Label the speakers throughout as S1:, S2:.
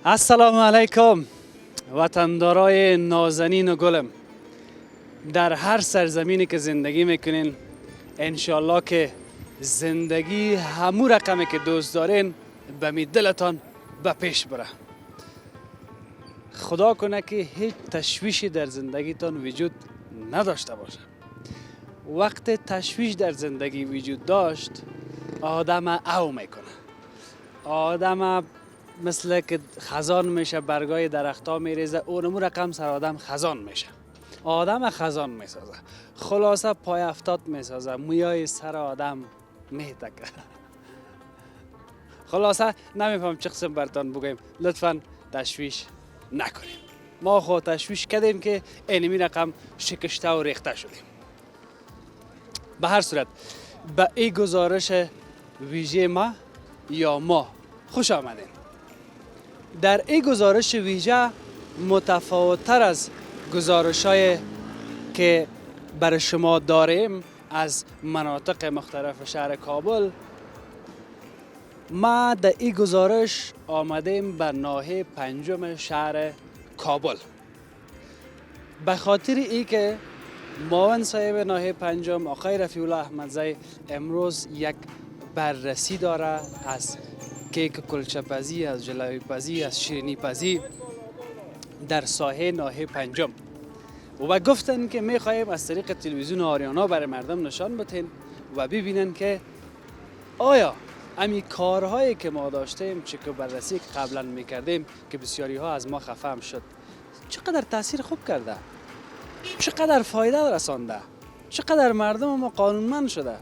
S1: السلام علیکم وطندارای نازنین و گلم. در هر سرزمینی که زندگی میکنین انشالله که زندگی همو رقمی که دوست دارین به می دلتان به پیش بره. خدا کنه که هیچ تشویشی در زندگیتان وجود نداشته باشه. وقت تشویش در زندگی وجود داشت آدم او میکنه. آدم مثل که خزان میشه، برگای درخت میریزه، اونمو رقم سر آدم خزان میشه. آدم خزان میسازه، خلاصه پای افتاد میسازه، مویای سر آدم میتکه. خلاصه نمیفهم چه قسم برتان بگیم، لطفا تشویش نکنیم. ما خود تشویش کردیم که اینمی رقم شکشته و ریخته شدیم. به هر صورت به این گزارش ویژه ما خوش آمدین. در این گزارش ویژه متفاوت‌تر از گزارش‌های که برای شما داریم از مناطق مختلف شهر کابل، ما در این گزارش آمدیم به ناحیه پنجم شهر کابل. به خاطر ای که معاون صاحب ناحیه پنجم آقای رفیع الله احمدزی امروز یک بررسی داره از کیک کلچه پزی، از جلوی پزی، از شیرینی پزی در ساحه ناحیه پنجم و گفتن که میخواهیم از طریق تلویزیون آریانا برای مردم نشان بدهیم و ببینن که آیا امی کارهایی که ما داشتیم، چه که بررسی که قبلا میکردیم که بسیاری ها از ما خفه هم شد، چقدر تاثیر خوب کرده، چقدر فایده رسانده، چقدر مردم ما قانونمند شده،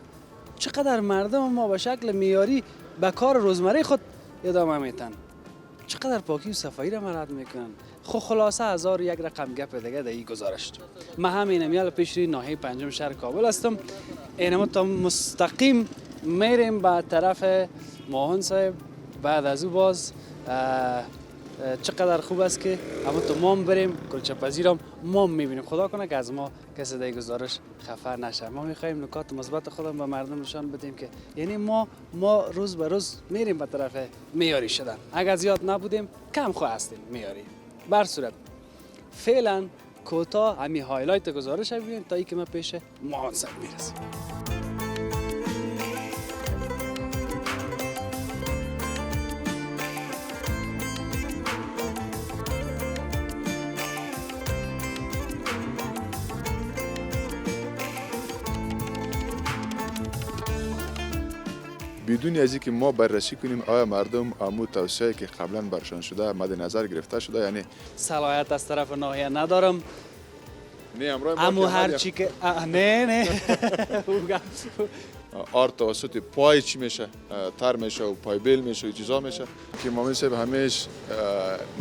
S1: چقدر مردم ما به شکل معیاری به کار روزمره خود ادامه میتن، چقدر پاکی و صفایی را مراعات میکنن. خلاصه هزار یک رقم گپ دیگه در این گزارش. من هم اینمیال پیش روی ناحیه پنجم شهر کابل هستم. اینما تا مستقیم میریم به طرف ماهان صاحب. بعد از او باز چقدر خوب است که اما تو مام بریم کلچه پذیرم مام میبینیم. خدا کنه که از ما کسی در گزارش خفه نشه. ما میخوایم نکات مثبت خودم به مردم نشان بدیم که یعنی ما روز به روز میریم به طرف معیاری شدن. اگر زیاد نبودیم کم خو هستیم معیاری. بر صورت فعلا کوتاه همین هایلایت گزارش ببینیم تا اینکه ما پیش ماهان صاحب میرسیم.
S2: بدون از اینکه ما بررسی کنیم آیا مردم امو توصیه که قبلا برشان شده مد نظر گرفته شده یعنی
S1: صلاحیت از طرف ناحیه ندارم.
S2: نه امروز
S1: امو هر چی که نه
S2: آر توسط پای چی میشه تر میشه و پای بیل میشه و چیزا میشه که مامون صاحب همیشه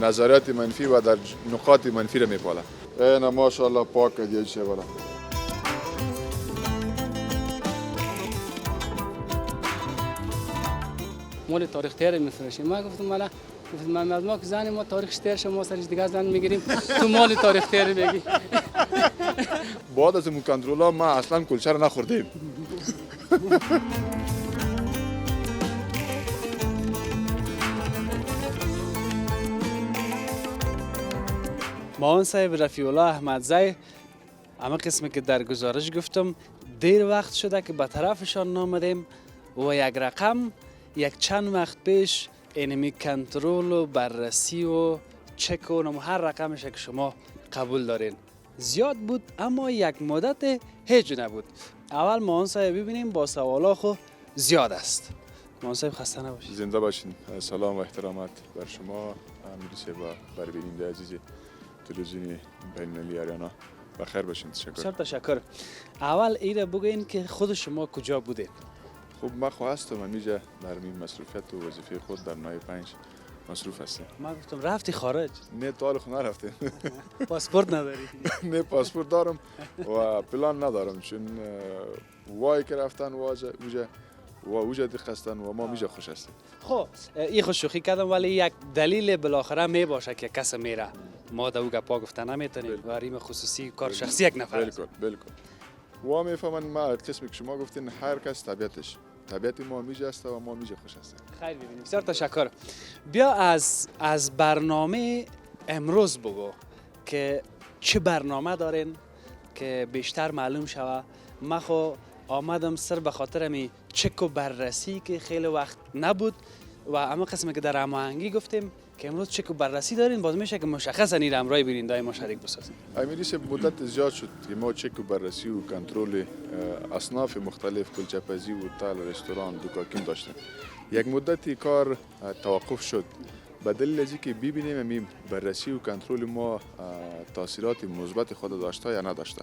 S2: نظریات منفی و در نقاط منفی رو میپاله. اینا ماشاءالله پاک دیگه چه بالا.
S1: مال تاریخ تیر میفروشیم. ما گفتم مالا گفتم ما که زن ما تاریخ تیر شما سرش دیگه زن میگیریم تو مال تاریخ تیر میگی.
S2: بعد از اون کنترل ما اصلا کلچه رو نخوردیم.
S1: معاون صاحب رفیع الله احمدزی اما قسمی که در گزارش گفتم دیر وقت شده که به طرفشان نامدیم و یک رقم یک چند وقت پیش اینمی کنترل و بررسی و چک و هر رقمش که شما قبول دارین زیاد بود اما یک مدت هیچ نبود. اول معاون صاحب ببینیم با سوالا خو زیاد است. معاون صاحب خسته نباشید.
S2: زنده باشین. سلام و احترامات بر شما میرسه و بر بیننده عزیز تلویزیون بین‌المللی آریانا. بخیر باشین.
S1: بسیار تشکر. اول ایره بگین که خود شما کجا بودین؟
S2: خب من خواستم همیشه در این مصروفیت و وظیفه خود در ناحیه 5 مصروف هستم.
S1: من گفتم رفتی خارج؟
S2: نه تا حالا نرفتم.
S1: پاسپورت نداری؟
S2: نه پاسپورت دارم و پلان ندارم چون وای که رفتن اوجا دقستن و ما میجا خوش هستیم.
S1: خب این خود شوخی کردم ولی یک دلیل بالاخره می باشه که کس میره. ما در او گپا گفتن نمیتونیم و ریم خصوصی کار شخصی یک نفر است.
S2: بالکل. و میفهمن ما قسمی که شما گفتین هر کس طبیعتش طبیعت ما میجه است و ما میجه خوش است.
S1: خیر ببینیم. بسیار تشکر. بیا از برنامه امروز بگو که چه برنامه دارین که بیشتر معلوم شوه. من خو آمدم سر به خاطر می چک و بررسی که خیلی وقت نبود و اما قسمی که در هماهنگی گفتیم که امروز چک و بررسی دارین، باز میشه که مشخصا این همراه بینندای ما شریک بسازیم.
S2: امیری سے مدت زیاد شد که ما چک و بررسی و کنترل اصناف مختلف کلچه‌پزی و هتل رستوران دوکاکین داشتیم. یک مدتی کار توقف شد به دلیل از اینکه ببینیم این بررسی و کنترل ما تاثیرات مثبت خود داشته یا نداشته.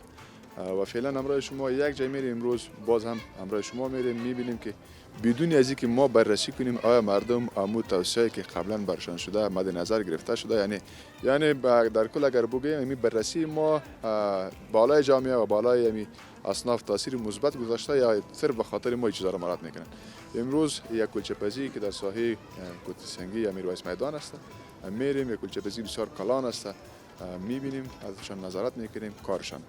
S2: و فعلا همراه شما یک جای میریم، امروز باز هم همراه شما میریم، میبینیم که بدون از اینکه ما بررسی کنیم آیا مردم امو توصیه‌ای که قبلا برشان شده مد نظر گرفته شده یعنی در کل اگر بگیم این بررسی ما بالای جامعه و بالای این اصناف تاثیر مثبت گذاشته یا صرف به خاطر ما چیزا را مراعات میکنن. امروز یک کلچه‌پزی که در ساحه کوتی سنگی امیر ویس میدان است، میریم یک کلچه‌پزی بسیار کلان است، میبینیم ازشان نظارت میکنیم کارشان.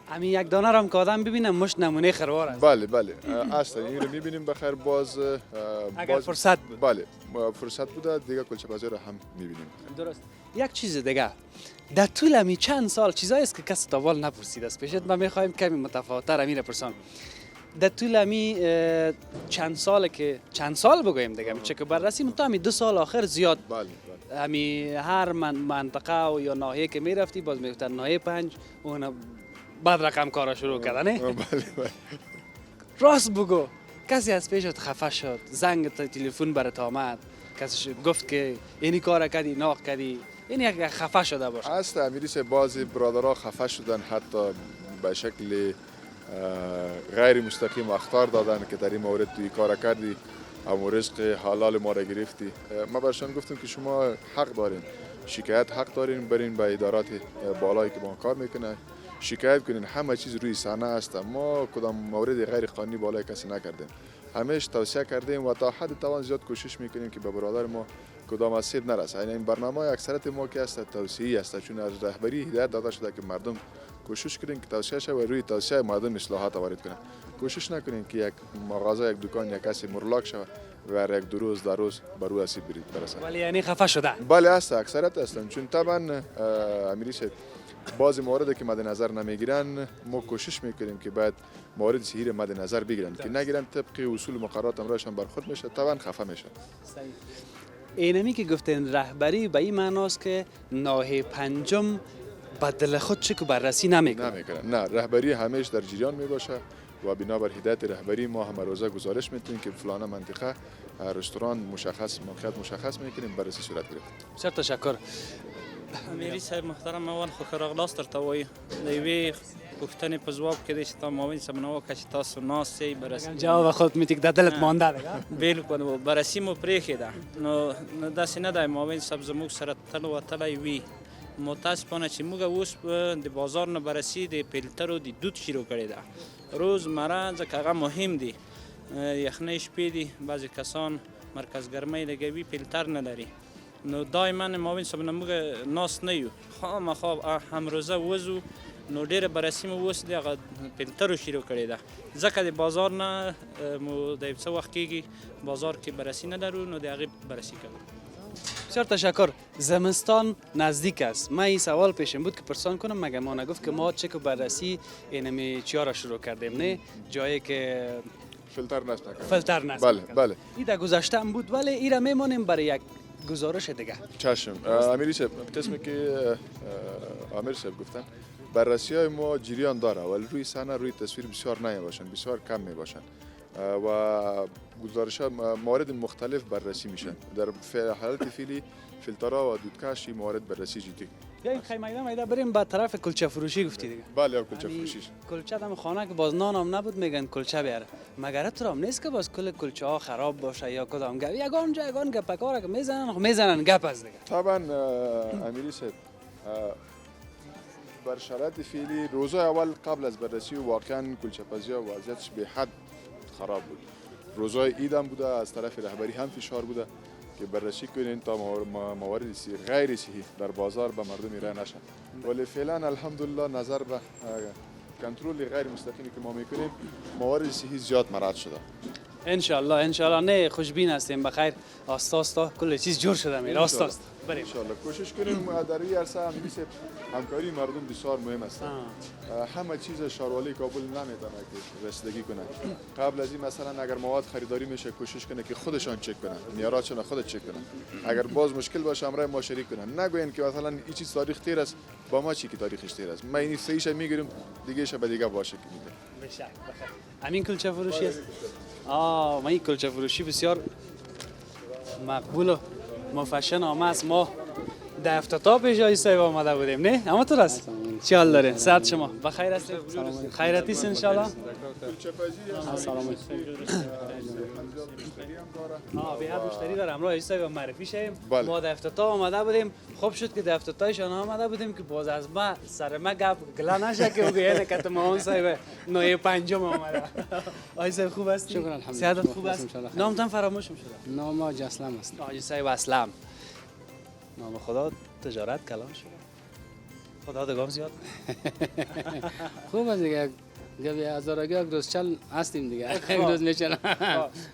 S1: همین یک دانه هم که آدم ببینم مش نمونه خروار است.
S2: بله اصلا این رو میبینیم بخیر باز
S1: اگر فرصت بود.
S2: بله فرصت بوده دیگه کلچه‌پزی رو هم میبینیم.
S1: درست. یک چیز دیگه در طول امی چند سال چیزایی است که کسی تا وال نپرسیده است پیشت ما میخوایم کمی متفاوت‌تر امیر پرسان. در طول امی چند سال بگویم دیگه چک بررسی تو امی 2 سال آخر زیاد
S2: بله
S1: امی هر منطقه و یا ناحیه که میرفتی باز میگفتن ناحیه 5 اون بعد رقم کارا شروع کردن نه؟
S2: بله
S1: راست بگو کسی از پیشت خفه شد، زنگ تلفن برات آمد، کسی گفت که اینی کار کردی ناق کردی، این یک خفه شده باشه؟
S2: است امیری سے بعضی برادرها خفه شدن، حتی به شکل غیر مستقیم اخطار دادن که در این مورد توی کار کردی اما رزق حلال ما را گرفتی. ما برشان گفتم که شما حق دارین، شکایت حق دارین، برین به ادارات بالایی که با کار میکنه شکایت کنین، همه چیز روی صحنه است. ما کدام مورد غیر قانونی بالای کسی نکردیم، همیشه توصیه کردیم و تا حد توان زیاد کوشش میکنیم که به برادر ما کدام آسیب نرسه. یعنی این برنامه اکثریت ما که است توصیه است، چون از رهبری هدایت داده شده که مردم کوشش کنین که توصیه شه و روی توصیه مردم اصلاحات وارد کنن. کوشش نکنین که یک مغازه، یک دکان، یک کسی مرلاک شود و یک 2 روز در روز بر روی آسیب برسه.
S1: ولی یعنی خفه شده؟
S2: بله است، اکثریت هستن، چون طبعا امیری شد بعضی موارد که مد نظر نمیگیرن ما کوشش میکنیم که باید موارد صحیح مد نظر بگیرن که نگیرن طبق اصول مقررات امرایشان برخورد میشه، طبعا خفه میشه.
S1: صحیح. اینمی که گفتین رهبری به این معناست که ناحیه 5 به دل خود چک بررسی نمیکنه؟
S2: نه، رهبری همیشه در جریان میباشه و بنابر هدایت رهبری ما هم روزه گزارش میتونیم که فلانه منطقه رستوران مشخص موقعیت مشخص میکنیم بررسی صورت گرفت.
S1: بسیار تشکر.
S3: امیری صاحب محترم، اول خو راغلاست درته وایو د یوې پوښتنې په ځواب کې دی چې تا معاون صاحب نه وکړه چې تاسو ناست یئ بررسي
S1: جواب خود میتیک در دلت مانده دیگه؟
S3: بالکل بررسي مو پرېښې ده نو داسې نه دی معاون صاحب زموږ سره تل وتلی وي. متاسفانه چې موږ اوس د بازار نه بررسي د فیلټرو د دود شروع کړې ده روزمره، ځکه هغه مهم دي. یخنۍ شپې دي، بعضې کسان مرکز ګرمۍ لګوي فیلټر نه لري، نو دایما معاون صاحب نه موږ ناست نه یو، خامخا همروزه وځو. نو ډېره بررسي مو اوس د هغه فیلټرو شروع کړې ده، ځکه د بازار نه مو د یو څه وخت کېږي بازار کې بررسي نه لرو، نو د هغې بررسي کوو.
S1: بسیار تشکر. زمستان نزدیک است. من این سوال پیشم بود که پرسان کنم، مگه ما نگفت که ما چک و بررسی اینمی چیا را شروع کردیم نه؟ جایی که
S2: فیلتر نصب نکردیم.
S1: فیلتر نصب
S2: بله.
S1: این در گذشته هم بود ولی این را میمانیم برای یک گزارش دیگه.
S2: چشم. امیری صاحب قسمی که امیر صاحب گفتن بررسی های ما جریان داره ولی روی صحنه روی تصویر بسیار نمیباشن، بسیار کم میباشن و گزارش موارد مختلف بررسی میشن. در حالت فعلی فیلترها و دودکش موارد بررسی جدی.
S1: یا این خیلی میده بریم به طرف کلچه فروشی گفتی دیگه.
S2: بله کلچه فروشیش.
S1: کلچه دم خانه که باز نان هم نبود میگن کلچه بیاره. مگر تو هم نیست که باز کل کلچه ها خراب باشه یا کدام گپ یگان گپکاره که میزنن گپ از دیگه.
S2: طبعا امیری صاحب بر شرایط فعلی روزهای اول قبل از بررسی واقعا کلچه‌پزی ها وضعیتش به حد خراب بود. روزهای عید هم بوده، از طرف رهبری هم فشار بوده که بررسی کنین تا موارد غیر صحی در بازار به مردم ارائه نشه. ولی فعلا الحمدلله نظر به کنترل غیر مستقیمی که ما میکنیم موارد صحی زیاد مراعات شده.
S1: ان نه خوشبین هستیم بخیر. آستا کل چیز جور شده میره. آستا بریم
S2: ان کوشش کنیم در این عرصه هم میشه همکاری مردم بسیار مهم است. همه چیز شاروالی کابل نمیتونه که رسیدگی کنه. قبل از این مثلا اگر مواد خریداری میشه کوشش کنه که خودشان چک کنن، معیاراتشون خود چک کنن. اگر باز مشکل باشه همراه ما شریک کنن. نگوین که مثلا این چیز تاریخ تیر است، با ما چی که تاریخش تیر است. ما این صحیحش میگیریم، دیگه ش به دیگه باشه که میده.
S1: بشک بخیر. همین کلچه فروشی است. ما این کلچه فروشی بسیار مقبول و مفشن آمه است. ما در افتتاح پیش آیسته آمده بودیم نه؟ اما تو راست؟ چی حال داره؟ صحت شما؟ بخیر هستید؟ خیراتی است انشالله؟
S2: سلام
S1: به حد مشتری داره. امروز آیسته معرفی شدیم.
S2: بله.
S1: ما در افتتاح آمده بودیم. خوب شد که در افتتاحشان آمده بودیم که باز از ما سر ما گپ گلا نشه که بگه نه که ما اون صاحب نوع پنجم آمده. آیسته خوب هستی؟
S4: شکر الحمدلله.
S1: صحت خوب است؟ نامتان فراموش شده.
S4: نام حاج اسلم است.
S1: حاجی صاحب اسلم. نام خدا تجارت کلان شده. خدا دگام زیاد.
S4: خوب است دیگه. گوی هزارگی یک روز چل هستیم دیگه. یک روز میشن.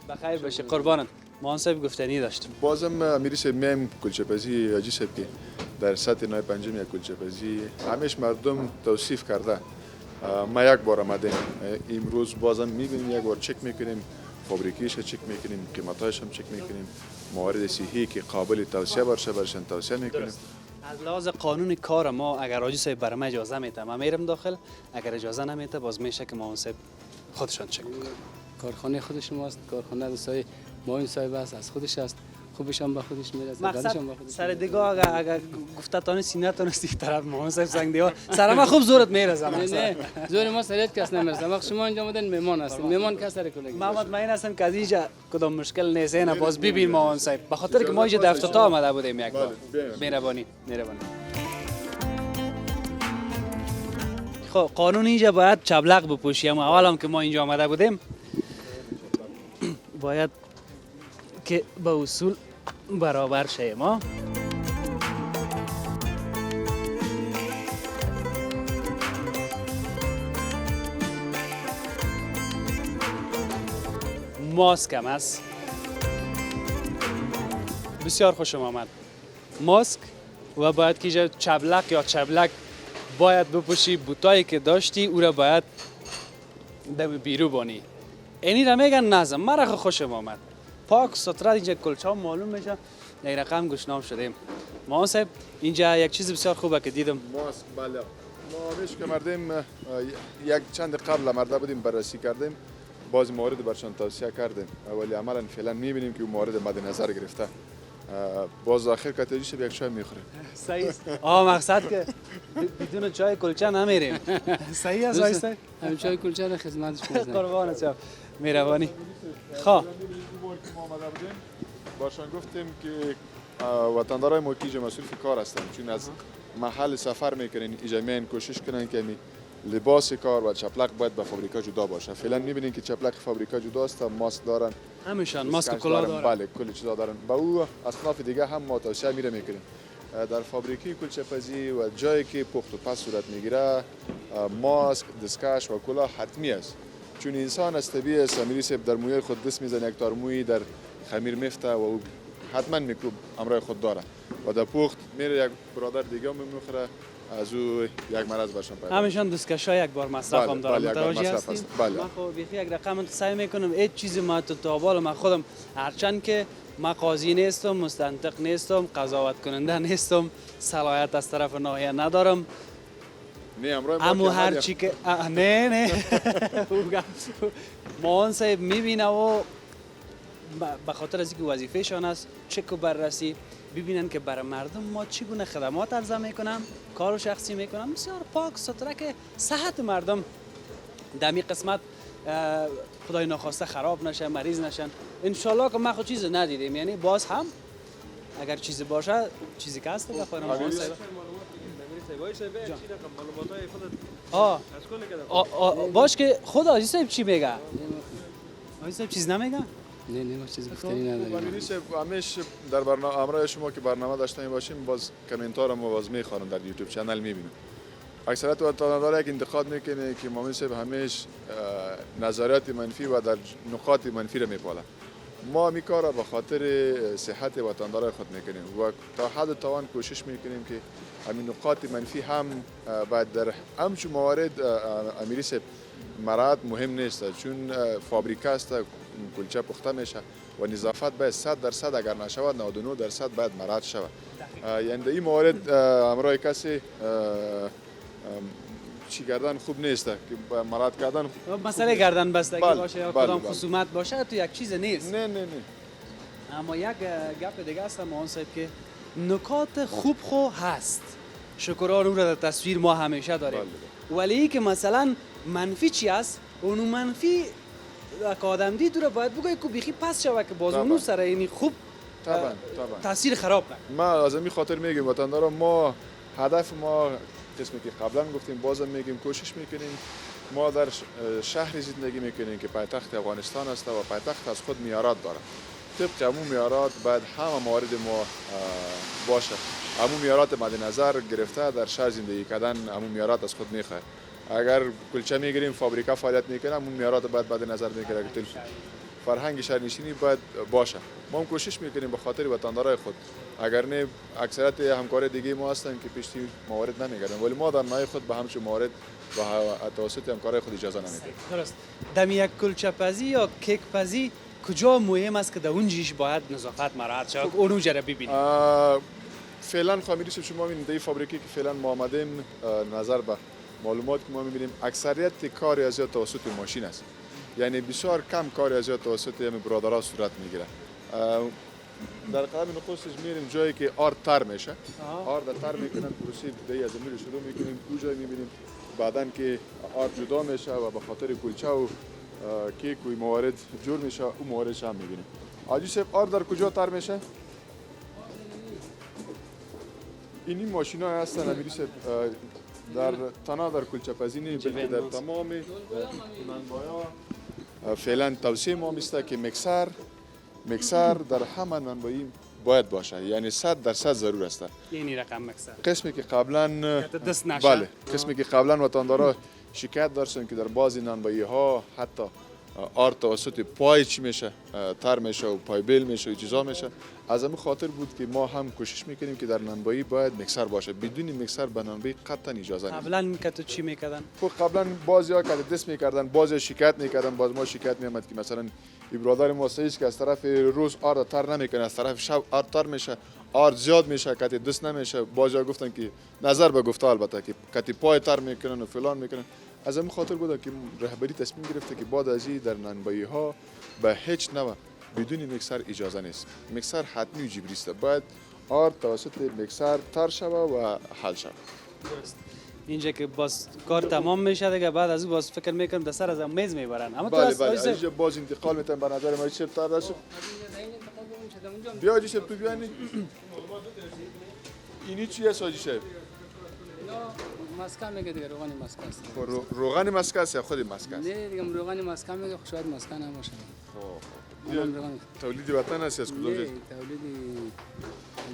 S1: بخیر باشه قربانت. ما صاحب گفتنی داشتیم.
S2: بازم میرسه میم کلچه پزی حاجی صاحب که در سطح نای پنجم یک کلچه پزی همیشه مردم توصیف کرده. ما یک بار آمدیم امروز بازم میبینیم یک بار چک میکنیم فابریکیش چک میکنیم قیمتاش هم چک میکنیم موارد صحی که قابل توسعه باشه برشن توسعه میکنیم.
S1: از لحاظ قانون کار ما اگر حاجی صاحب برام اجازه میده ما میرم داخل، اگر اجازه نمیده باز میشه که ما صاحب خودشان چک کنن.
S4: کارخانه خودش ماست. کارخانه دوستای معاون صاحب است، از خودش است. خوبش هم به خودش میرسه.
S1: مقصد سر دیگه اگر گفته تان سینه تان است طرف ما صاحب سنگ دیگه سر ما خوب زورت میرسه.
S4: نه زور ما سرت کس نمیرسه. وقت شما اینجا آمدن مهمان هستین. مهمان کس سر کلگی.
S1: محمد معین هستم که از اینجا کدام مشکل نیست نه باز ببین ما صاحب به خاطر که ما اینجا در افتتاح آمده بودیم یک بار. مهربانی. خب قانون اینجا باید چبلق بپوشیم. اول هم که ما اینجا آمده بودیم باید که به اصول برابر شیم ها. ماسک هم است. بسیار خوشم آمد. ماسک و باید که اینجا چبلک باید بپوشی. بوتایی که داشتی او را باید دم بیرو بانی. اینی را میگن نظم. مرا خوشم آمد. پاک ستره اینجا کلچه معلوم میشه. یک رقم گشنام شدیم. ما صاحب اینجا یک چیز بسیار خوبه که دیدم.
S2: ماسک بله. ما همیشه که مردم یک چند قبل مرده بودیم بررسی کردیم. باز موارد برشان توصیه کردیم. ولی عملا فعلا میبینیم که مورد مد نظر گرفته. باز آخر کاتجیش یک چای میخوریم.
S1: صحیح است. مقصد که بدون چای کلچه نمیریم. صحیح است آیستا.
S4: همین چای کلچه را خدمتش میرسیم.
S1: قربانت شم. مهربانی. خب
S2: باشان گفتیم که وطندارای ما که مسئول کار هستن چون از محل سفر میکنین اینجا میان کوشش کنن که لباس کار و چپلق باید به فابریکا جدا باشه. فعلا میبینین که چپلق فابریکا جدا است، ماسک دارن،
S1: همیشان ماسک کلاه دارن.
S2: بله کلی چیزا دارن. با او اصناف دیگه هم ما توصیه میره میکنیم در فابریکی کلچه پزی و جایی که پخت و پس صورت میگیره ماسک، دستکش و کلاه حتمی است. چون انسان از طبیعه است میرسه در موی خود دست میزنه، یک تار موی در خمیر میفته و او حتما میکروب همراه خود داره و در پخت میره یک برادر دیگه میخوره از او یک مرض برشان پیدا.
S1: همیشان دستکشا یک بار مصرف هم دارن. متوجه هستین؟
S2: بله.
S1: من خب بیخی یک رقم سعی میکنم هیچ چیزی ما تو بال من خودم هرچند که من قاضی نیستم، مستنطق نیستم، قضاوت کننده نیستم، صلاحیت از طرف ناحیه ندارم. اما هر چی که نه ما صاحب میبینه و به خاطر از اینکه وظیفه‌شان است چک و بررسی ببینن که برای مردم ما چگونه خدمات عرضه میکنم، کار شخصی میکنم بسیار پاک ستره که صحت مردم در این قسمت خدای ناخواسته خراب نشه، مریض نشن. انشالله که ما خود چیز ندیدیم، یعنی باز هم اگر چیزی باشه چیزی که هست بخوام باش که خود آجی صاحب چی میگه؟ آجی صاحب چیز نمیگه؟
S4: نه ما چیز گفتنی نداریم.
S2: همیشه در برنامه امروز شما که برنامه داشته باشیم باز کامنتار ما باز میخوانم در یوتیوب چنل میبینیم. اکثریت وطندارا یک انتقاد میکنه که مامون صاحب همیشه نظریات منفی و در نقاط منفی را میپاله. ما می کار را به خاطر صحت وطندارای خود میکنیم و تا حد توان کوشش میکنیم که همین نقاط منفی هم باید در همچون موارد امیری صاحب مراعات مهم نیست، چون فابریکه است، کلچه پخته میشه و نظافت باید 100% اگر نشود 99% باید مراعات شود. یعنی در این موارد همراه کسی چی کردن خوب نیست که مراعات کردن.
S1: مسئله گردن بستگی
S2: بله،
S1: باشه یا
S2: بله،
S1: کدام
S2: بله.
S1: خصومت باشه تو یک چیز نیست.
S2: نه
S1: اما یک گپ دیگه است مولانا صاحب که نکات خوب هست، شکران او را در تصویر ما همیشه داریم. ولی که مثلا منفی چی است، اونو منفی که آدم دید رو باید بگوی که بیخی پس شوه که باز اونو سر اینی خوب
S2: طبعا
S1: تاثیر خراب نکنه.
S2: ما از این خاطر میگیم وطندارا، ما هدف ما قسمی که قبلا گفتیم بازم میگیم کوشش میکنیم ما در شهری زندگی میکنیم که پایتخت افغانستان است و پایتخت از خود معیارات داره. طبق همون معیارات باید همه موارد ما باشه. همون معیارات مد نظر گرفته در شهر زندگی کردن همون معیارات از خود میخواد. اگر کلچه میگیریم فابریکه فعالیت میکنه همون معیارات باید مد نظر بگیره. فرهنگ شهرنشینی باید باشه. ما هم کوشش میکنیم به خاطر وطندارای خود، اگر نه اکثریت همکار دیگه ما هستن که پیشتی موارد نمیگردن، ولی ما در نهای خود به همچون موارد و توسط همکارای خود اجازه نمیدیم.
S1: درست. دم یک کلچه پزی یا کیک پزی کجا مهم است که در اونجیش باید نظافت مراعات شود، اونو جره ببینیم؟
S2: فعلا خامیری شما میبینید در فابریکی که فعلا ما آمدیم، نظر به معلومات که ما میبینیم اکثریت کار از توسط ماشین است، یعنی بسیار کم کار از توسط برادرها صورت میگیره. در قدم نخستش میریم جایی که آرد تر میشه، آرد تر میکنن پروسی دی از امیر شروع میکنیم، دو جای میبینیم بعدن که آرد جدا میشه و به خاطر کلچه و کیک و موارد جور میشه، اون مواردش هم میبینیم. آجی صاحب آرد در کجا تر میشه؟ اینی ماشین ها هستن امیری صاحب در تنها در کلچه پزی نه بلکه در تمام منبعها فعلا توصیه ما میسته که مکسر در همه منبعی باید باشه، یعنی 100% ضرور است.
S1: یعنی رقم مکسر
S2: قسمی که قبلا
S1: دست نشه.
S2: بله، قسمی که قبلا وطندارا شکایت داشتن که در بعضی منبعی ها حتی آرد توسط پای چی میشه، تر میشه و پای بیل میشه و چیزا میشه. از همین خاطر بود که ما هم کوشش میکنیم که در نانبایی باید مکسر باشه، بدون مکسر به نانبایی قطعا اجازه نیست.
S1: قبلا که تو چی میکردن؟
S2: خب قبلا بعضیا که دست میکردن، بعضیا شکایت میکردن، باز ما شکایت میامد که مثلا برادر ما سعیش که از طرف روز آرد تر نمیکنه، از طرف شب آرد تر میشه، آرد زیاد میشه که دست نمیشه. بعضیا گفتن که نظر به گفته البته که کتی پای تر میکنن و فلان میکنن. از همین خاطر بود که رهبری تصمیم گرفته که بعد از این در نانبایی ها به هیچ نوع بدون مکسر اجازه نیست. مکسر حتمی و جبری است، باید آرد توسط مکسر تر شود و حل شود.
S1: اینجا که باز کار تمام میشه دیگه، بعد از اون باز فکر میکنم در سر از میز میبرن. اما
S2: بله بله، اینجا باز انتقال میتن به نظر ما چه تر داشت. بیا جیش تو بیانی. اینی چیه ساجی شه؟
S4: مسکن میگه دیگه، روغن مسکن است.
S2: روغن مسکن است یا خود مسکن است؟
S4: نه دیگه روغن مسکن میگه، شاید مسکن هم باشه.
S2: تولید وطن است از کدوم؟
S4: نه تولید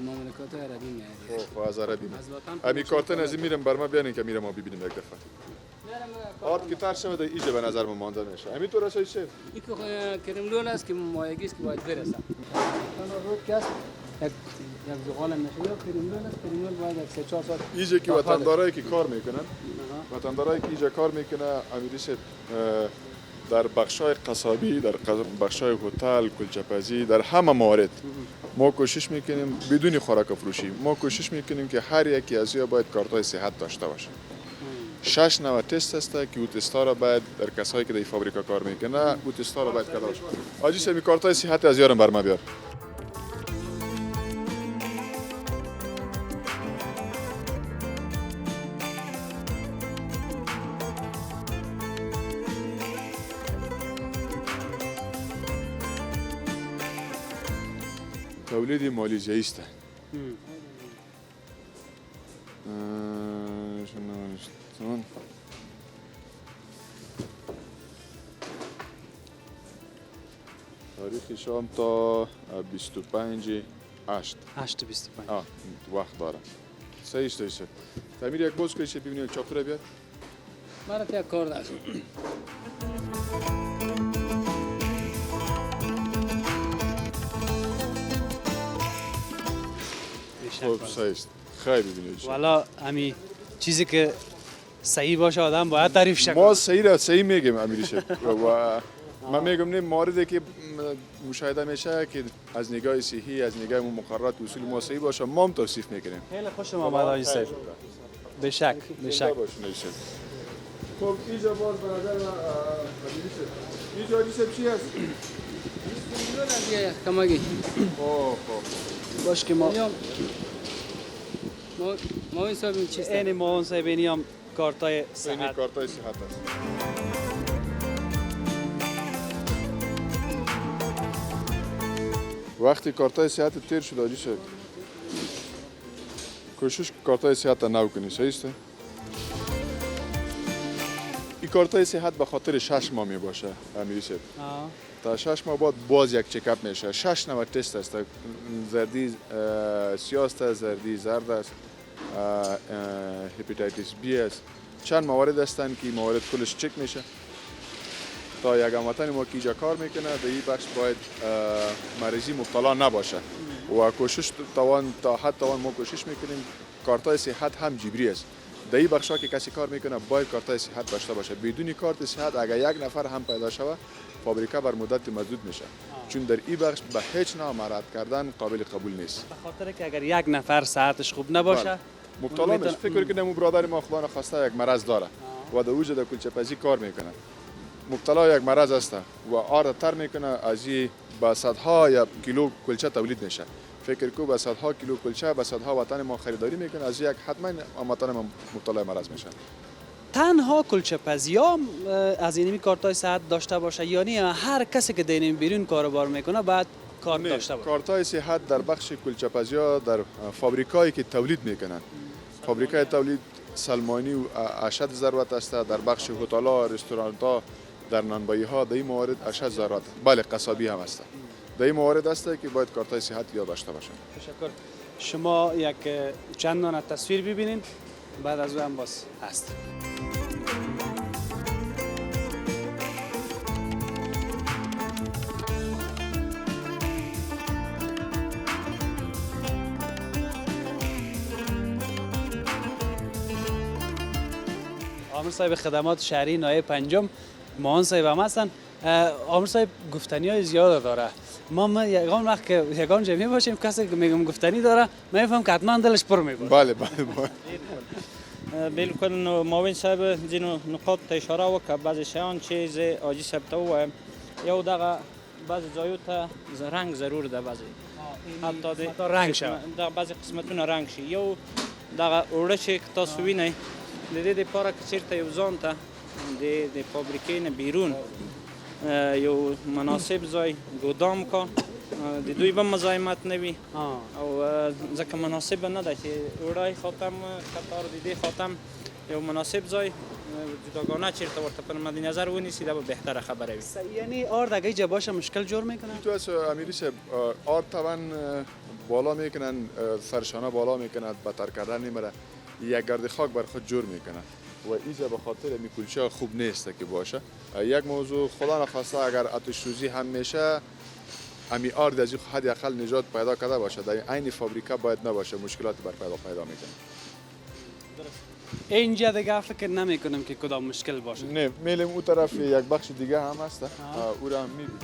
S4: مملکت عربی میاد.
S2: خب از عربی. امی کارتن از این میرم بر ما بیانین که میرم ما ببینیم یک دفعه. آرد که تر شده اینجا به نظر ما مانده میشه. همین طور است شه.
S4: این که کرملون است که مایگی است که باید برسه. رو کس یک زغال نشه یا کرملون است، کرملون باید 3-4 ساعت.
S2: اینجا که وطندارایی که کار میکنن، وطندارایی که اینجا کار میکنه امیریش در بخشای قصابی، در بخشای هتل، کلچه‌پزی، در همه موارد ما کوشش میکنیم بدون خوراک فروشی، ما کوشش میکنیم که هر یکی از یا باید کارتای صحت داشته باشه. 6 نوع تست است که او تستا را باید در کسایی که در فابریکا کار میکنه او تستا را باید کرده باشه. آجی سمی کارتای صحت از یارم بر ما بیار. تولید مالیزیایی است. تاریخ شام تا 25/8.
S1: 8/25.
S2: وقت داره. صحیح است. تعمیر یک باز کنید ببینید چاقو را بیار.
S4: مرا یک کار داشت.
S2: خب صحیح است. خیلی ببینید.
S1: والا امی چیزی که صحیح باشه آدم باید تعریف کنه.
S2: ما صحیح را صحیح میگیم امیری شب و من میگم نه موردی که مشاهده میشه که از نگاه صحی از نگاه مقررات اصول ما صحیح باشه ما هم توصیف میکنیم.
S1: خیلی خوشم آمد آقای صاحب. به شک به شک.
S2: خب اینجا باز برادر امیری شب اینجا حاجی صاحب چی هست؟
S4: کمکی
S2: خب
S1: باش که ما
S4: این صاحب این چیست؟
S1: این موان صاحب اینی هم کارتای
S2: این
S1: صحت.
S2: کارتای صحت است. وقتی کارتای صحت تیر شد حاجی صاحب کوشش کارتای صحت نو کنی صحیح است؟ این کارتای صحت به خاطر 6 ماه می باشه امیری صاحب. تا 6 ماه بعد باز یک چکاپ میشه. 6 نوع تست است. زردی سیاه است، زردی زرد است، هپاتیتیس بی است. چند موارد هستند که موارد کلش چک میشه. تا یک هموطن ما که اینجا کار میکنه در این بخش باید مریضی مبتلا نباشه و کوشش تا حد توان ما کوشش میکنیم کارتای صحت هم جبری است. در این بخشا که کسی کار میکنه باید کارتای صحت داشته باشه. بدون کارت صحت اگر یک نفر هم پیدا شود فابریکه بر مدت محدود میشه چون در این بخش به هیچ نوع مرد کردن قابل قبول نیست.
S1: به خاطر که اگر یک نفر صحتش خوب نباشه
S2: مبتلا میشه. فکر کنم اون برادر ما خدا نخواسته یک مرض داره و در اوج در کلچه‌پزی کار میکنه. مبتلا یک مرض است و آر تر میکنه از این با صدها یا کیلو کلچه تولید میشه. فکر کو با صدها کیلو کلچه با صدها وطن ما خریداری میکنه از یک حتما وطن ما مبتلا مرض میشه.
S1: تنها کلچه پزی ها از اینمی کارتای صحت داشته باشه یا نه هر کسی که دینیم بیرون کاروبار میکنه باید کارت داشته باشه؟
S2: کارتای صحت در بخش کلچه پزی ها در فابریکایی که تولید میکنن. فابریکای تولید سلمانی و اشد ضرورت است. در بخش هتل ها، رستوران ها، در نانبایی ها در این موارد اشد ضرورت. بله قصابی هم است. در این موارد است که باید کارتای صحت یا داشته باشه.
S1: تشکر. شما یک چند دانه تصویر ببینین بعد از اون باز هست. عامر صاحب خدمات شهری نایب پنجم ماهان صاحب هم هستن. عامر صاحب گفتنی های زیاد داره. ما یگان وقت که یگان جمعی باشیم کسی که میگم گفتنی داره میفهم که حتما دلش پر میکنه.
S2: بله
S3: بالکل نو معاون صاحب ځینو نقاط ته اشاره وکړه بعضې شیان چې زه حاجي صاحب ته ووایم یو دغه بعضې ځایو ته رنګ ضرور ده بعضې حتی د
S1: رنګ شوه
S3: دغه بعضې قسمتونه رنګ شي یو دغه اوړه چې تاسو وینئ د دې دپاره که چېرته یو ځان ته د فابریکې نه بیرون یو مناسب ځای ګودام کا د دوی به مزاحمت نه وي او ځکه مناسب نه ده چې اوړی خاتم قطار د دې خاتم یو مناسب ځای جداگانه چیرته ورته په مد نظر ونیسي دا به بهتره خبره وي.
S1: یعنی آرد اگه اینجا باشه مشکل جور میکنن؟
S2: تو از امیری صاحب آرد طبعا بالا میکنن سرشانه بالا میکنن بتر کردن نمیره یک گرد خاک بر خود جور میکنن و اینجا به خاطر می کلچه خوب نیست که باشه. یک موضوع خدا نخواسته اگر آتش سوزی هم میشه امی آرد از حد اقل نجات پیدا کرده باشه در عین فابریکه باید نباشه مشکلات بر پیدا میکنه.
S1: اینجا دیگه فکر نمی کنم که کدام مشکل باشه.
S2: نه میلیم اون طرف یک بخش دیگه هم هست او را هم میبینیم.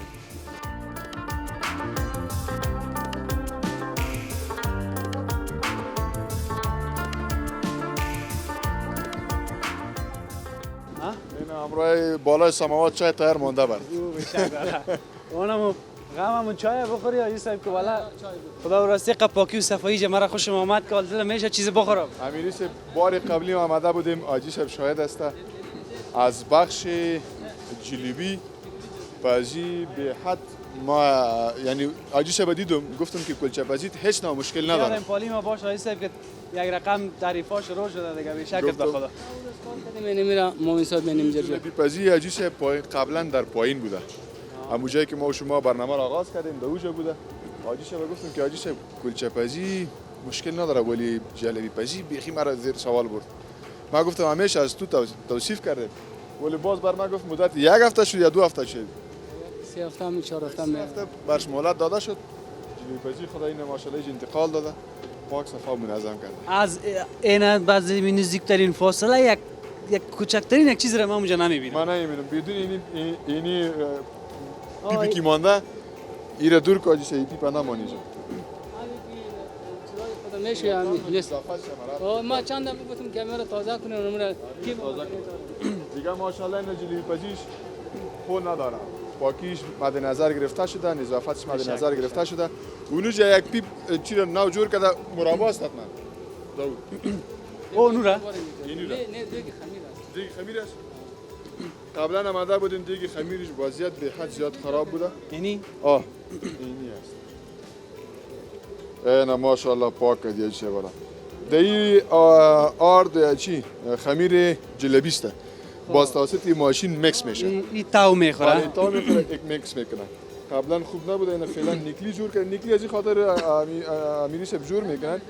S2: این همراه بالای سماوات چای تایر مونده برد.
S1: اونم غممون چای بخوری حاجی صاحب که والا خدا راستی قپاکی و صفایی جمع را خوشم آمد که دلم میشه چیز بخورم.
S2: امیری صاحب بار قبلی آمده بودیم حاجی صاحب شاهد است از بخش جلیبی بازی به حد ما یعنی حاجی صاحب دیدم گفتم که کلچه بازی هیچ نوع مشکل نداره.
S1: یادم پالی ما باش حاجی صاحب که یک رقم تعریفا شروع شده دیگه به شکل به خدا.
S4: نمیره مومن صاحب نمیجر.
S2: جلیبی بازی حاجی صاحب قبلا در پایین بوده. همون جایی که ما و شما برنامه را آغاز کردیم در اونجا بوده. حاجی صاحب گفتم که حاجی صاحب کلچه پزی مشکل نداره ولی جلیبی پزی بیخی مرا زیر سوال برد. ما گفتم همیشه از تو توصیف کردم ولی باز بر ما گفت مدت 1 هفته شد یا 2 هفته شد.
S4: 3 هفته می 4 هفته
S2: 3 هفته برش مهلت داده شد. جلوی پزی خدا این ماشاءالله انتقال داده. پاک صفا منظم کرده.
S1: از این بعضی نزدیکترین فاصله یک کوچکترین یک چیز را من اونجا نمیبینم.
S2: من نمیبینم بدون اینی پیپی که مانده ایره دور کاجی شه پیپ نمانیجا.
S4: خدا میشه نیست. ما چند دفعه گفتم کامera تازه کنه اونم کی
S2: دیگه ماشاءالله این جلوی پزیش خود نداره. پاکیش مد نظر گرفته شده، نظافتش مد نظر گرفته شده. اونجا یک پیپ چی را نو جور کرده مربع است حتما. داوود.
S1: او نورا؟
S4: نه دیگه خمیر است.
S2: دیگه خمیر است. قبلا آمده بودیم دیگه خمیرش وضعیت به حد زیاد خراب بوده.
S1: یعنی
S2: اینی است. اینا ماشاءالله پاک دیگه چه بالا. دی آرد چی خمیر جلبی است. باز توسط ماشین میکس میشه.
S1: این تاو میخوره.
S2: این تاو میخوره یک میکس میکنه. قبلا خوب نبوده اینا فعلا نیکلی جور کرد. نیکلی از این خاطر امیری سب جور میکنن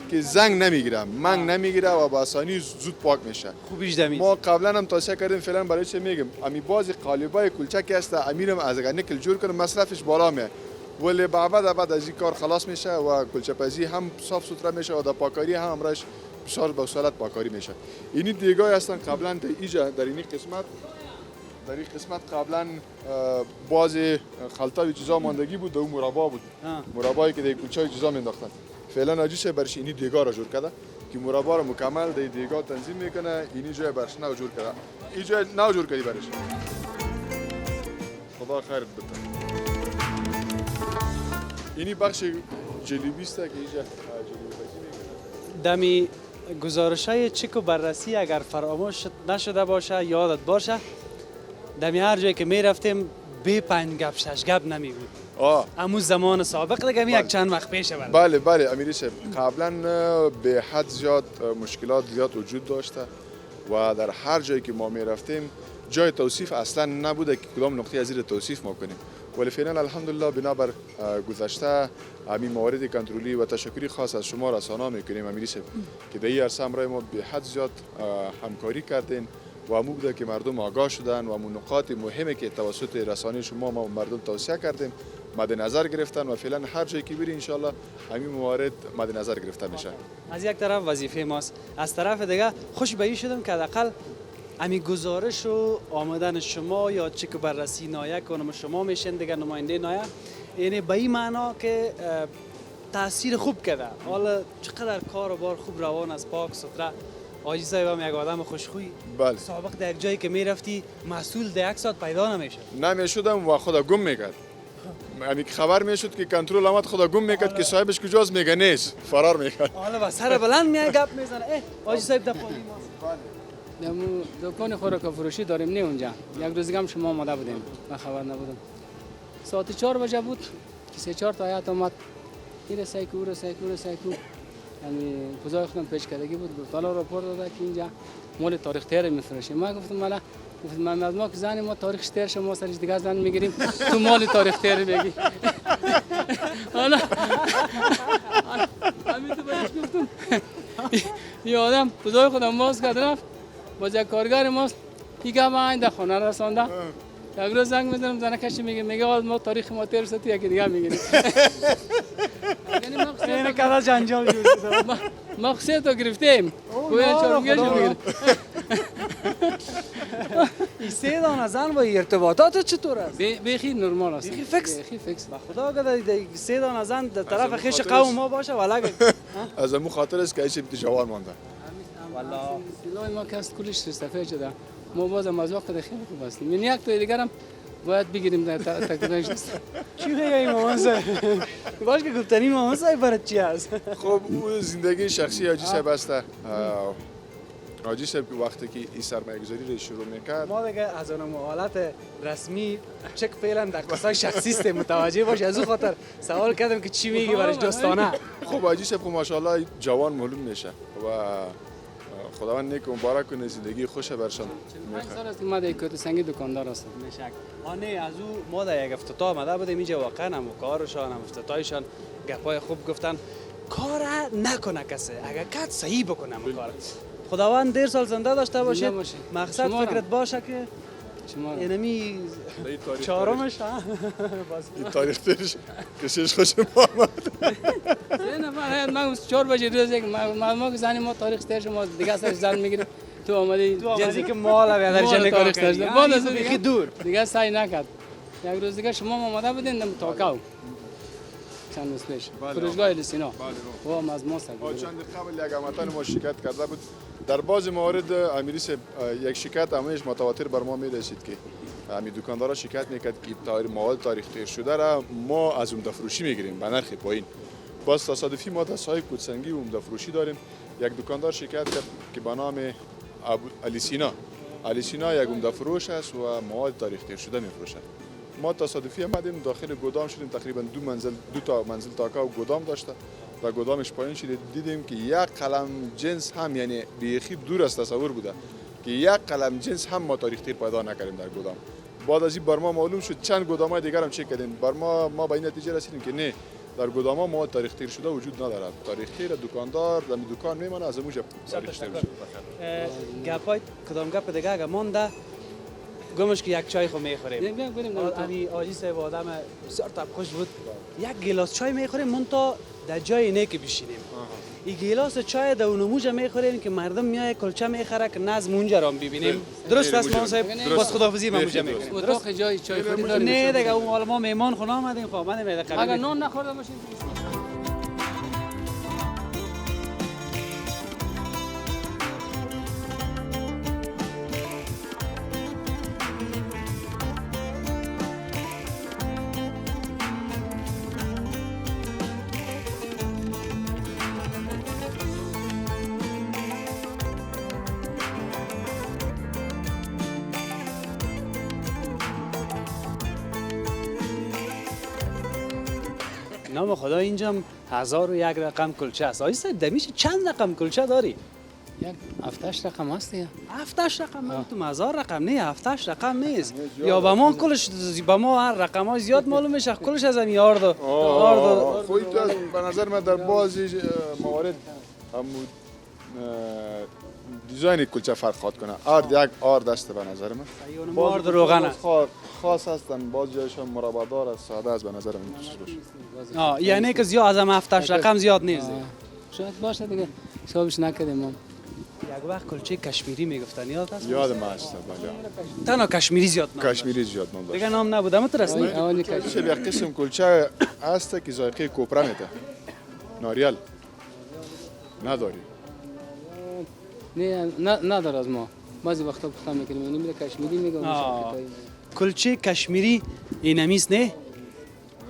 S2: که زنگ نمیگیره، منگ نمیگیره و با آسانی زود پاک میشه.
S1: خوبیش دمیز.
S2: ما قبلا هم توصیه کردیم فعلا برای چه میگم امی بعضی قالبای کلچکی هست امیرم از اگر نیکل جور کنه مصرفش بالا میه ولی بعد از این کار خلاص میشه و کلچه پزی هم صاف سوتره میشه و در پاکاری هم امرش بسیار با سهولت پاکاری میشه. اینی دیگای هستن قبلا در اینجا در این قسمت قبلا بعضی خلطه و چیزا ماندگی بود و مربا بود. مربایی که در کلچه چیزا مینداختن. فعلا آجیشه برش اینی دیگا را جور کرده که مربا را مکمل در دیگا تنظیم میکنه. اینی جای برش نو جور کرده. این جای نو جور کردی برش. خدا خیرت بده. اینی بخش جلیبی است که اینجا جلیبی میکنه.
S1: دمی گزارش‌های چک و بررسی اگر فراموش نشده باشه یادت باشه دمی هر جایی که میرفتیم بی 5 گپ 6 گپ نمیگود. امو زمان سابق دیگه یک چند وقت پیشه برد.
S2: بله امیری صاحب قبلا به حد زیاد مشکلات زیاد وجود داشته و در هر جایی که ما میرفتیم جای توصیف اصلا نبوده که کدام نقطه از زیر توصیف ما کنیم. ولی فعلا الحمدلله بنابر گذشته همین موارد کنترلی و تشکری خاص از شما رسانا میکنیم امیری صاحب که در این عرصه امرای ما به حد زیاد همکاری کردین و امو بوده که مردم آگاه شدن و امو نقاط مهمی که توسط رسانه شما ما مردم توصیه کردیم مد نظر گرفتن و فعلا هر جایی که بری ان شاء الله همین موارد مد نظر گرفته میشه.
S1: از یک طرف وظیفه ماست از طرف دیگه خوش به این شدم که حداقل امی گزارش و آمدن شما یا چک بررسی نایه کنم شما میشن دیگه نماینده نایه یعنی به این معنا که تاثیر خوب کرده. حالا چقدر کار و بار خوب روان از پاک سوتره. آجی صاحب هم یک آدم خوشخوی.
S2: بله.
S1: سابق در یک جایی که میرفتی مسئول در 1 ساعت پیدا نمیشه.
S2: نمیشدم و خدا گم میکرد. یعنی خبر میشد که کنترل آمد خدا گم میکرد که صاحبش کجاست میگه نیست فرار میکرد.
S1: حالا با سر بلند میای گپ میزنه آجی صاحب در پایین
S4: دمو دکان خوراک فروشی داریم نه اونجا. یک روز هم شما آمده بودیم. من خبر نبودم. ساعت 4 بجه بود که 3-4 تا آیت اومد. این سایکو یعنی فضای خودم پیش کردگی بود. گفت حالا راپور داده که اینجا مال تاریخ تیر میفروشیم. ما گفتم مالا گفتم من ما که زن ما تاریخ تیر شما سرش دیگه زن میگیریم تو مال تاریخ تیر میگی. حالا همین تو بهش گفتم یه آدم فضای خودم باز کرد رفت با یک کارگر ماست دیگه ما این در خانه رسانده. یک روز زنگ میزنم زنه کشی میگه ما تاریخ ما تیر ستی یکی دیگه میگیریم.
S1: اینه کلا جنجال جور شده.
S4: مقصد تو گرفتیم. کوی چارمیگه میگیریم.
S1: این 3 دانه زن با ارتباطات چطور است؟
S4: بیخی نرمال است.
S1: بیخی فکس.
S4: بیخی فکس.
S1: خدا که 3 دانه زن در طرف خیش قوم ما باشه ولی
S2: از امو خاطر است که ایش جوان مانده.
S4: والله سلای ما کاست کلش استفاده شده. ما بازم از وقت خیلی خوب هستیم. من یک تا دیگه هم باید بگیریم در تکلیفش است.
S1: چی میگه این مامان صاحب؟ باش که گفتنی مامان صاحب برات چی است؟
S2: خب او زندگی شخصی حاجی صاحب است. حاجی صاحب که وقتی که این سرمایه‌گذاری رو شروع میکرد
S1: ما دیگه از اون حالت رسمی چک فعلا در قصای شخصی است متوجه باش از اون خاطر سوال کردم که چی میگی برای دوستانه.
S2: خب حاجی صاحب ماشاءالله جوان معلوم میشه و خداوند نیک مبارک کنه زندگی خوش برشان.
S4: 5 سال است که ما در کوت سنگی دکاندار هستم.
S1: نشک. آنه از او ما در یک افتتاح آمده بودیم اینجا واقعا هم کارشان هم افتتاحشان گپای خوب گفتن کار نکنه کسی اگر کات صحیح بکنم کار خداوند دیر سال زنده داشته باشید.
S4: زنده باشید.
S1: مقصد
S4: شما را.
S1: فکرت باشه که
S4: شما را.
S1: اینمی
S2: این تاریخ
S1: چهارمش ها؟
S2: این تاریخ ترش کشش خوش محمد.
S4: سه نفر من 4 بجه روز یک ما که زنی ما تاریخ تر شما دیگه سرش زن میگیره تو آمدی
S1: تو آمدی که مال و در
S4: مال
S1: نگاه
S4: تاریخ
S1: کردی.
S4: تر
S1: بعد
S4: بعد
S1: از
S4: از
S1: دیگه دور.
S4: دیگه سعی نکرد. یک روز دیگه شما آمده بودین دم تاکاو چند روز پیش
S2: بله.
S4: فروشگاه لسینا
S2: بله.
S4: و از ما سر
S2: چند قبل یک هموطن ما شکایت کرده بود. در بعض موارد امیری صاحب یک شکایت همش متواتر بر ما میرسید که همین دکاندارا شکایت میکرد که مواد تاریخ تیر شده را ما از عمده فروشی میگیریم به نرخ پایین. باز تصادفی ما در سایه کودسنگی عمده فروشی داریم. یک دکاندار شکایت کرد که به نام علی سینا یک عمده فروش است و مواد تاریخ تیر شده میفروشد. ما تصادفی آمدیم داخل گودام شدیم، تقریبا دو تا منزل تاکا و گودام داشته و گودامش پایین شده دیدیم که یک قلم جنس هم، یعنی بیخی دور از تصور بوده که یک قلم جنس هم ما تاریخ تیر پیدا نکردیم در گودام. بعد از این بر ما معلوم شد، چند گودامای دیگر هم چک کردیم، بر ما به این نتیجه رسیدیم که نه، در گوداما مواد تاریخ تیر شده وجود ندارد. تاریخ تیر دکاندار در دکان میمانه، از اونجا تاریخ تیر میشه.
S1: گپای کدام گپ دیگه اگه مونده گمش که یک چای خو میخوریم.
S4: بریم
S1: علی آجی صاحب آدم بسیار خوش بود. یک گلاس چای میخوریم مون تا در جای نیک بشینیم. این گلاس چای در اونموجه میخوریم که مردم میای کلچه میخره که نظم اونجا را ببینیم. درست است ما صاحب؟ باز خداحافظی ما اونجا میکنیم.
S4: اتاق جای چای خوری داریم.
S1: نه دیگه اون حالا ما مهمان خونه آمدیم، خب آمدیم
S4: اگر
S1: قبل
S4: نان نخورده باشیم
S1: نام خدا اینجا 1001 رقم کلچه است. آجی صاحب دمیشه چند رقم کلچه داری؟
S4: یک 7 رقم هست دیگه
S1: 7 رقم من تو 1000 رقم نه 7 رقم نیست. یا با ما کلش با ما هر رقم ها زیاد معلوم میشه، کلش از این یارد
S2: خودت به نظر من در بعضی موارد همون دیزاین کلچه فرق خواد کنه. آرد یک آرد است به نظر من.
S1: مارد روغن است.
S2: خاص هستن، بعضی جایش هم مربعدار است، ساده است به نظر من. دوست باشه.
S1: یعنی که زیاد از 7 رقم زیاد نیست.
S4: شاید باشه دیگه حسابش نکردیم ما.
S1: یک وقت کلچه کشمیری میگفتن یاد هست؟
S2: یادم هست بله.
S1: تنها کشمیری زیاد نام
S2: کشمیری زیاد نام داشت.
S1: دیگه نام نبوده مترستی؟
S4: اولی
S2: کلچه یک قسم کلچه هست که ذائقه کوپرا میده. ناریل نداری.
S4: نه نداره از ما. بعضی وقتا پختم میکنیم اینو میره کشمیری میگه
S1: کلچه کشمیری اینمیست نه؟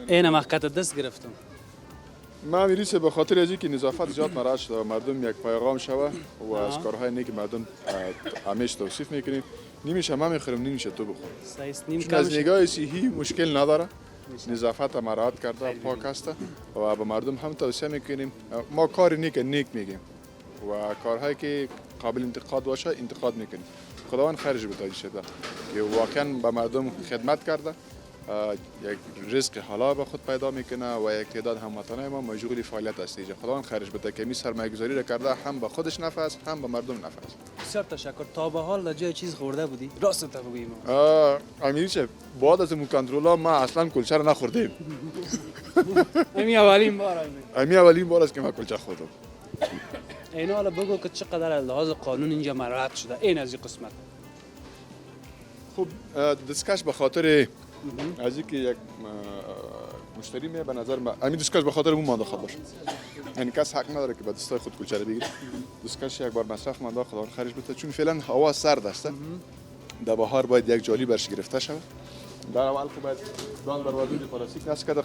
S1: این مقطع دست گرفتم.
S2: من میریسه به خاطر از اینکه نظافت زیاد مراعات شده و مردم یک پیغام شوه و از کارهای نیک مردم همیشه توصیف میکنیم. نمیشه ما میخوریم، نمیشه تو بخور. از نگاه صحی مشکل نداره. نظافت مراعات کرده پاک است و به مردم هم توصیه میکنیم. ما کار نیک میگیم و کارهایی که قابل انتقاد باشه انتقاد میکنیم. خداوند خیرش بده شده که واقعا به مردم خدمت کرده، یک رزق حلال به خود پیدا میکنه و یک تعداد هموطنای ما مشغول فعالیت است. خداوند خیرش بده که می سرمایه‌گذاری را کرده، هم به خودش نفع است هم به مردم نفع است.
S1: بسیار تشکر. تا به حال در جای چیز خورده بودی؟ راست تا بگوییم.
S2: امیری چه بعد از اون کنترل ما اصلا کلچه را نخوردیم.
S1: امی اولین بار است که ما کلچه خوردم. اینا حالا بگو که چقدر از لحاظ قانون اینجا مراعات شده این از این قسمت.
S2: خب دستکش به خاطر از اینکه یک مشتری به نظر من همین دستکش به خاطر اون مانده خواهد باشه. یعنی کس حق نداره که به دستای خود کلچه رو بگیره. دستکش یک بار مصرف مانده خدا خیرش بده، چون فعلا هوا سرد است. در بهار باید یک جالی برش گرفته شود. در اول که باید دان دروازه پلاستیک نصب کرده.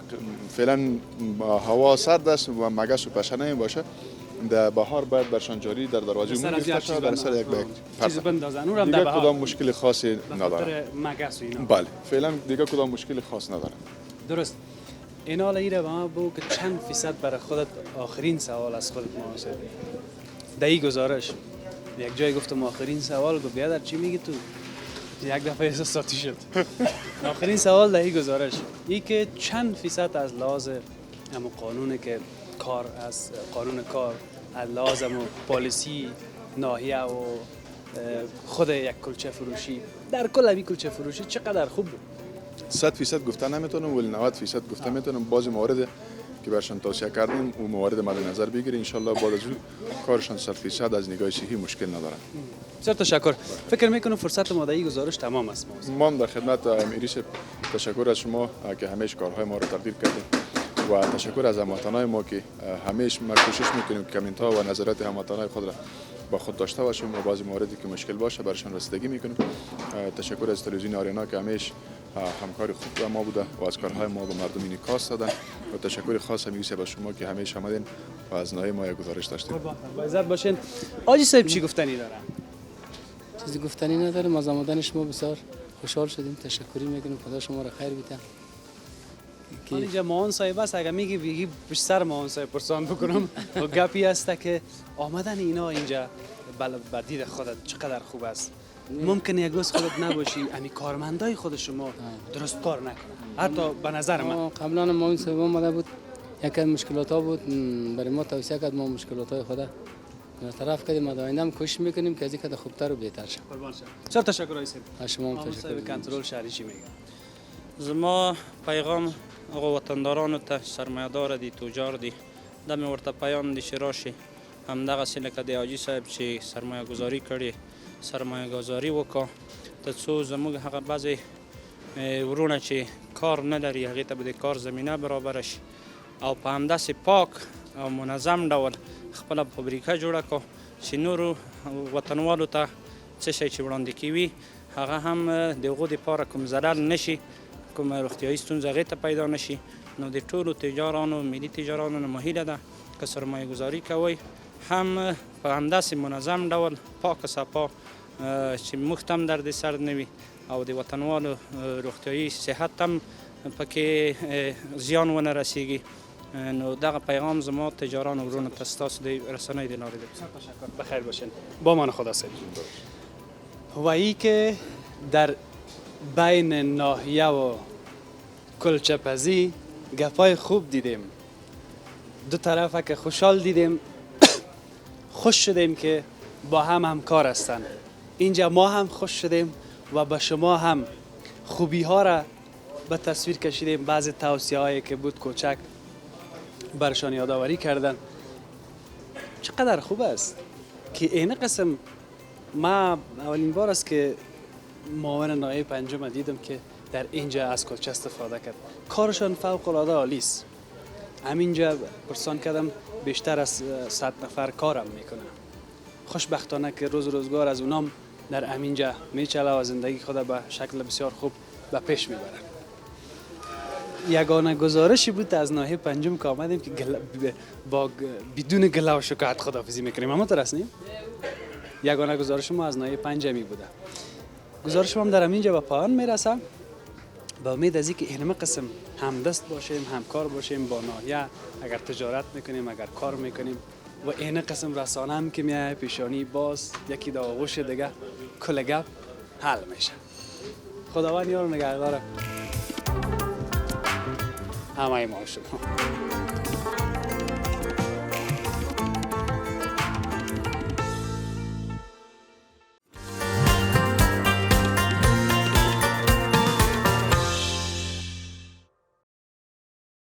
S2: فعلا هوا سرد است و مگس و پشنه باشه. در بهار باید برشان جاری در دروازه عمومی گرفته شود، در سر یک
S1: چیز بندازن. اونم
S2: دیگه
S1: در بهار
S2: کدام مشکل خاصی نداره.
S1: مگس و اینا.
S2: بله فعلا دیگه کدام مشکل خاص نداره.
S1: درست. این حالا ایره به ما بگو که چند فیصد برای خودت آخرین سوال از خودت محاسب در این گزارش یک جای گفتم آخرین سوال گفت بیادر چی میگی تو؟ یک دفعه احساساتی شد. آخرین سوال در این گزارش ای که چند فیصد از لحاظ همون قانون که کار از قانون کار از لحاظ پالیسی ناحیه و خود یک کلچه فروشی در کل همین کلچه فروشی چقدر خوب بود؟
S2: 100% گفته نمیتونم ولی 90% گفته میتونم. بعضی موارد که برشان توصیه کردیم اون موارد مد نظر بگیریم ان شاء الله بعد از اون کارشان 100% از نگاه صحی مشکل ندارن.
S1: بسیار تشکر. فکر میکنم فرصت مادهی گزارش تمام است.
S2: ما هم در خدمت امیریش تشکر از شما که همیشه کارهای ما رو تقدیم کردید و تشکر از هموطنان ما که همیشه ما کوشش میکنیم که کامنت ها و نظرات هموطنان خود را با خود داشته باشیم و بعضی مواردی که مشکل باشه برشان رسیدگی میکنیم. تشکر از تلویزیون آریانا که همیشه همکاری خوب با ما بوده و از کارهای ما به مردم انعکاس دادن و تشکر خاص میگویم به شما که همیشه آمدین و از نای ما گزارش داشتید.
S1: با عزت باشین. آجی صاحب چی گفتنی داره؟
S4: چیزی گفتنی ندارم. از آمدن شما بسیار خوشحال شدیم. تشکری میکنم. خدا شما را خیر بیده.
S1: اینجا ماهان صاحب است. اگر میگی بگی بیشتر ماهان صاحب پرسان بکنم و گپی است که آمدن اینا اینجا به دید خودت چقدر خوب است. ممکنه یک روز خودت نباشی امی کارمندای خود شما درست کار نکنه. حتی به نظر من
S4: قبلا ماهان صاحب آمده بود، یک مشکلات ها بود، برای ما توصیه کرد ما مشکلات های خود برطرف کردیم. آینده هم کوشش میکنیم که از این خوبتر و بهتر شه.
S1: قربان شم. بسیار تشکر آقای صاحب.
S4: شما هم تشکر.
S1: کنترل شهری چی میگه؟
S3: زما پیغام آقا وطندارانو ته سرمایه‌دار دي تجار دي د مې ورته پیام دي چې راشي همدغسې لکه د حاجي صاحب چې سرمایه گذاري کړې سرمایه گذاري وکړه تر څو زموږ هغه بعضې ورونه چې کار نه لري هغې ته به د کار زمینه برابره شي او په همداسې پاک او منظم ډول خپله فابریکه جوړه کړو چې نورو وطنوالو ته څه شی چې وړاندې کوي هغه هم د هغو دپاره کوم ضرر نشي، کوم روغتیایي ستونزه هغې ته پیدا نشي. نو د ټولو تجارانو ملي تجارانو نه مهیله ده که سرمایه گذاري کوئ هم په همداسې منظم ډول پاکه صفا چې موږ ته هم درد سر نه وي او د وطنوالو روغتیایي صحت هم پکې زیان ونه رسیږي. نو دغه پیغام زما تجارانو ورونو ته ستاسو د رسنیو د لارې ده.
S1: بخیر باشین. با من خدا صاحب. و ای که در بین ناحیه و کلچه‌پزی گپای خوب دیدیم، دو طرف که خوشحال دیدیم، خوش شدیم که با هم همکار هستند. اینجا ما هم خوش شدیم و به شما هم خوبی ها را به تصویر کشیدیم. بعضی توصیه هایی که بود کوچک برشان یادآوری کردن. چقدر خوب است که این قسم ما اولین بار است که معاون نایب پنجم دیدم که در اینجا از کلچه استفاده کرد. کارشان فوق العاده عالی است. همینجا پرسان کردم بیشتر از 100 نفر کارم میکنه. خوشبختانه که روز روزگار از اونام در همینجا میچله و زندگی خود به شکل بسیار خوب به پیش میبرن. یگانه گزارشی بود از ناحیه پنجم که آمدیم که بدون گله و شکایت خداحافظی میکنیم. اما ترسنیم یگانه گزارش ما از ناحیه پنجمی بوده. گزارش ما در همینجا به پایان میرسم. با امید از اینکه اینم قسم همدست باشیم، همکار باشیم با ناحیه، اگر تجارت میکنیم، اگر کار میکنیم و این قسم رسانه هم که میای پیشانی باز یکی دو آغوش دیگه کل گپ حل میشه. خداوند یار نگهدار همه ما شما.